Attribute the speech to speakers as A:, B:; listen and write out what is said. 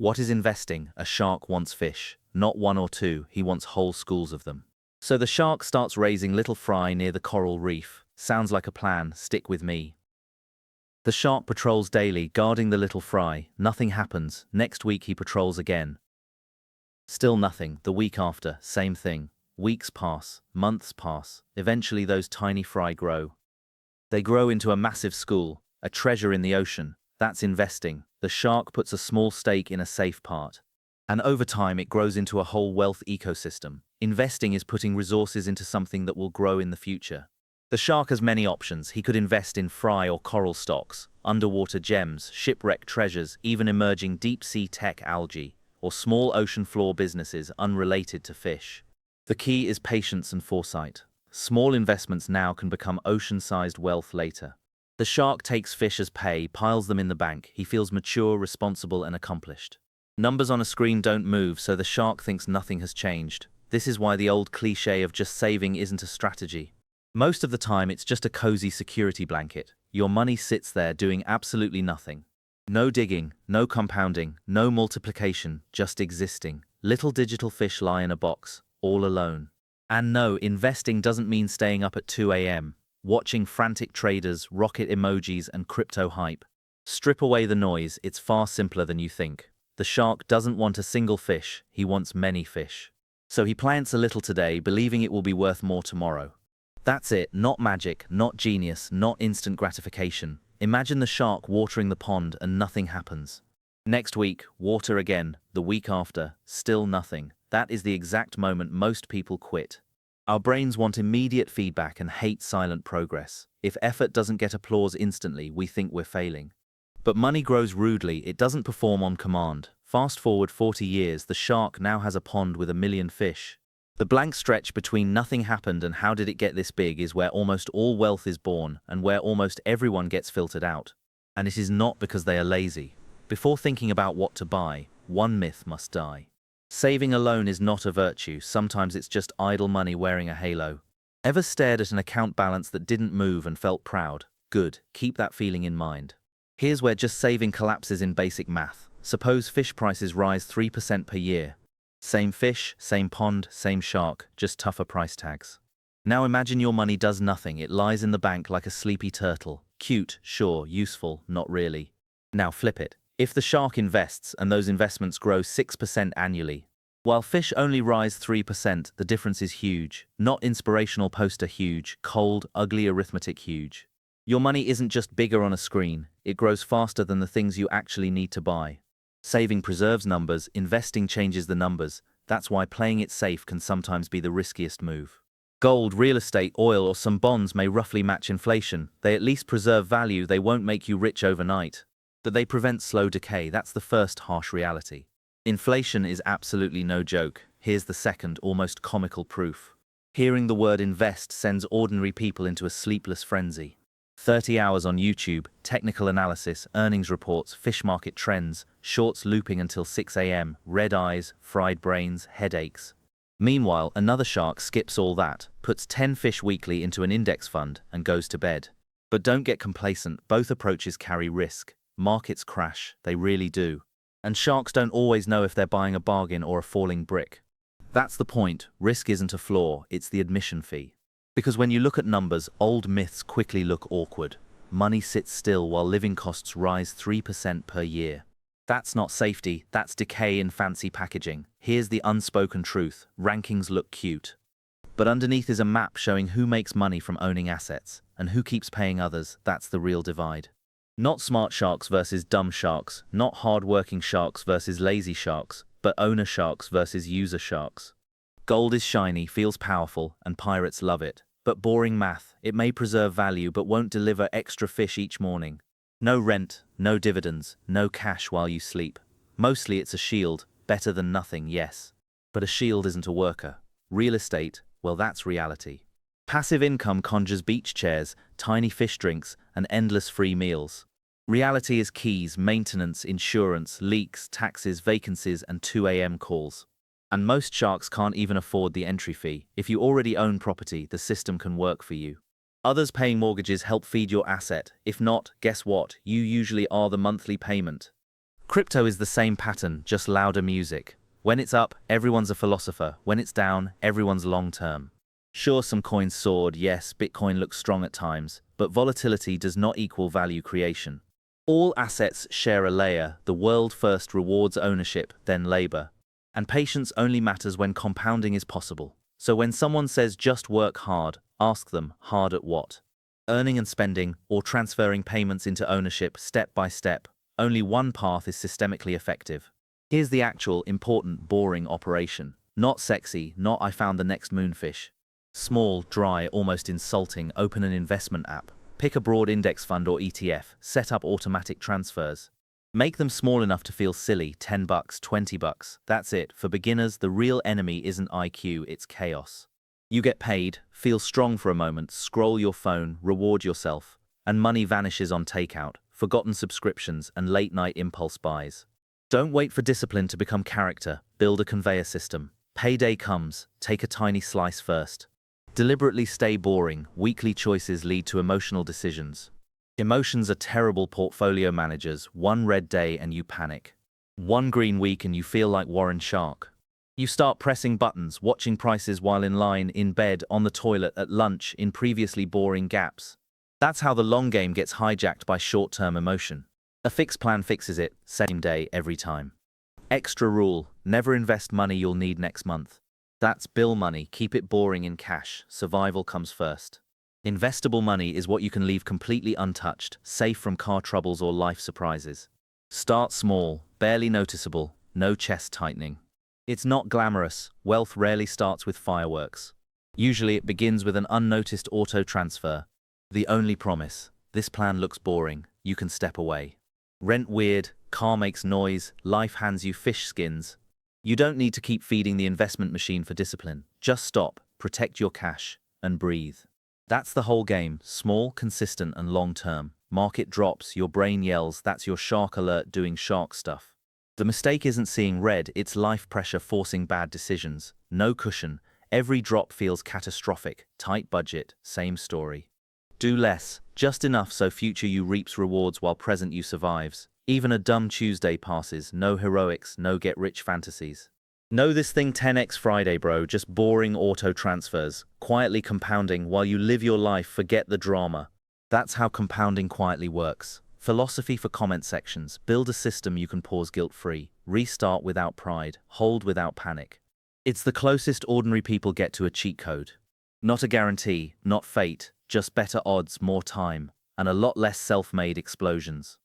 A: What is investing? A shark wants fish. Not one or two, he wants whole schools of them. So the shark starts raising little fry near the coral reef. Sounds like a plan, stick with me. The shark patrols daily, guarding the little fry. Nothing happens. Next week he patrols again. Still nothing. The week after, same thing. Weeks pass, months pass. Eventually those tiny fry grow. They grow into a massive school, a treasure in the ocean. That's investing. The shark puts a small stake in a safe part. And over time it grows into a whole wealth ecosystem. Investing is putting resources into something that will grow in the future. The shark has many options. He could invest in fry or coral stocks, underwater gems, shipwreck treasures, even emerging deep-sea tech algae, or small ocean floor businesses unrelated to fish. The key is patience and foresight. Small investments now can become ocean-sized wealth later. The shark takes fish as pay, piles them in the bank. He feels mature, responsible, and accomplished. Numbers on a screen don't move, so the shark thinks nothing has changed. This is why the old cliché of just saving isn't a strategy. Most of the time, it's just a cozy security blanket. Your money sits there doing absolutely nothing. No digging, no compounding, no multiplication, just existing. Little digital fish lie in a box, all alone. And no, investing doesn't mean staying up at 2 a.m., watching frantic traders, rocket emojis, and crypto hype. Strip away the noise, it's far simpler than you think. The shark doesn't want a single fish, he wants many fish. So he plants a little today, believing it will be worth more tomorrow. That's it, not magic, not genius, not instant gratification. Imagine the shark watering the pond and nothing happens. Next week, water again. The week after, still nothing. That is the exact moment most people quit. Our brains want immediate feedback and hate silent progress. If effort doesn't get applause instantly, we think we're failing. But money grows rudely, it doesn't perform on command. Fast forward 40 years, the shark now has a pond with 1 million fish. The blank stretch between nothing happened and how did it get this big is where almost all wealth is born and where almost everyone gets filtered out. And it is not because they are lazy. Before thinking about what to buy, one myth must die. Saving alone is not a virtue, sometimes it's just idle money wearing a halo. Ever stared at an account balance that didn't move and felt proud? Good, keep that feeling in mind. Here's where just saving collapses in basic math. Suppose fish prices rise 3% per year. Same fish, same pond, same shark, just tougher price tags. Now imagine your money does nothing, it lies in the bank like a sleepy turtle. Cute, sure, useful, not really. Now flip it. If the shark invests and those investments grow 6% annually, while fish only rise 3%, the difference is huge. Not inspirational poster huge, cold, ugly arithmetic huge. Your money isn't just bigger on a screen, it grows faster than the things you actually need to buy. Saving preserves numbers, investing changes the numbers. That's why playing it safe can sometimes be the riskiest move. Gold, real estate, oil, or some bonds may roughly match inflation. They at least preserve value, they won't make you rich overnight. But they prevent slow decay, that's the first harsh reality. Inflation is absolutely no joke. Here's the second, almost comical proof. Hearing the word invest sends ordinary people into a sleepless frenzy. 30 hours on YouTube, technical analysis, earnings reports, fish market trends, shorts looping until 6 a.m., red eyes, fried brains, headaches. Meanwhile, another shark skips all that, puts 10 fish weekly into an index fund, and goes to bed. But don't get complacent, both approaches carry risk. Markets crash, they really do. And sharks don't always know if they're buying a bargain or a falling brick. That's the point, risk isn't a flaw, it's the admission fee. Because when you look at numbers, old myths quickly look awkward. Money sits still while living costs rise 3% per year. That's not safety, that's decay in fancy packaging. Here's the unspoken truth, rankings look cute. But underneath is a map showing who makes money from owning assets, and who keeps paying others. That's the real divide. Not smart sharks versus dumb sharks, not hard-working sharks versus lazy sharks, but owner sharks versus user sharks. Gold is shiny, feels powerful, and pirates love it. But boring math, it may preserve value but won't deliver extra fish each morning. No rent, no dividends, no cash while you sleep. Mostly it's a shield, better than nothing, yes. But a shield isn't a worker. Real estate, well that's reality. Passive income conjures beach chairs, tiny fish drinks, and endless free meals. Reality is keys, maintenance, insurance, leaks, taxes, vacancies, and 2 a.m. calls. And most sharks can't even afford the entry fee. If you already own property, the system can work for you. Others paying mortgages help feed your asset. If not, guess what? You usually are the monthly payment. Crypto is the same pattern, just louder music. When it's up, everyone's a philosopher. When it's down, everyone's long-term. Sure, some coins soared, yes, Bitcoin looks strong at times, but volatility does not equal value creation. All assets share a layer. The world first rewards ownership, then labor. And patience only matters when compounding is possible. So when someone says just work hard, ask them, hard at what? Earning and spending, or transferring payments into ownership step by step. Only one path is systemically effective. Here's the actual, important, boring operation. Not sexy, not I found the next moonfish. Small, dry, almost insulting, open an investment app. Pick a broad index fund or ETF, set up automatic transfers. Make them small enough to feel silly, $10, $20. That's it. For beginners, the real enemy isn't IQ, it's chaos. You get paid, feel strong for a moment, scroll your phone, reward yourself, and money vanishes on takeout, forgotten subscriptions, and late-night impulse buys. Don't wait for discipline to become character. Build a conveyor system. Payday comes, take a tiny slice first. Deliberately stay boring. Weekly choices lead to emotional decisions. Emotions are terrible portfolio managers. One red day and you panic. One green week and you feel like Warren Shark. You start pressing buttons, watching prices while in line, in bed, on the toilet, at lunch, in previously boring gaps. That's how the long game gets hijacked by short-term emotion. A fixed plan fixes it, same day, every time. Extra rule, never invest money you'll need next month. That's bill money, keep it boring in cash, survival comes first. Investable money is what you can leave completely untouched, safe from car troubles or life surprises. Start small, barely noticeable, no chest tightening. It's not glamorous, wealth rarely starts with fireworks. Usually it begins with an unnoticed auto transfer. The only promise, this plan looks boring, you can step away. Rent weird, car makes noise, life hands you fish skins. You don't need to keep feeding the investment machine for discipline. Just stop, protect your cash, and breathe. That's the whole game, small, consistent, and long-term. Market drops, your brain yells, that's your shark alert doing shark stuff. The mistake isn't seeing red, it's life pressure forcing bad decisions. No cushion, every drop feels catastrophic. Tight budget, same story. Do less, just enough so future you reaps rewards while present you survives. Even a dumb Tuesday passes, no heroics, no get-rich fantasies. Know this thing 10x Friday, bro, just boring auto transfers, quietly compounding while you live your life, forget the drama. That's how compounding quietly works. Philosophy for comment sections, build a system you can pause guilt-free, restart without pride, hold without panic. It's the closest ordinary people get to a cheat code. Not a guarantee, not fate, just better odds, more time, and a lot less self-made explosions.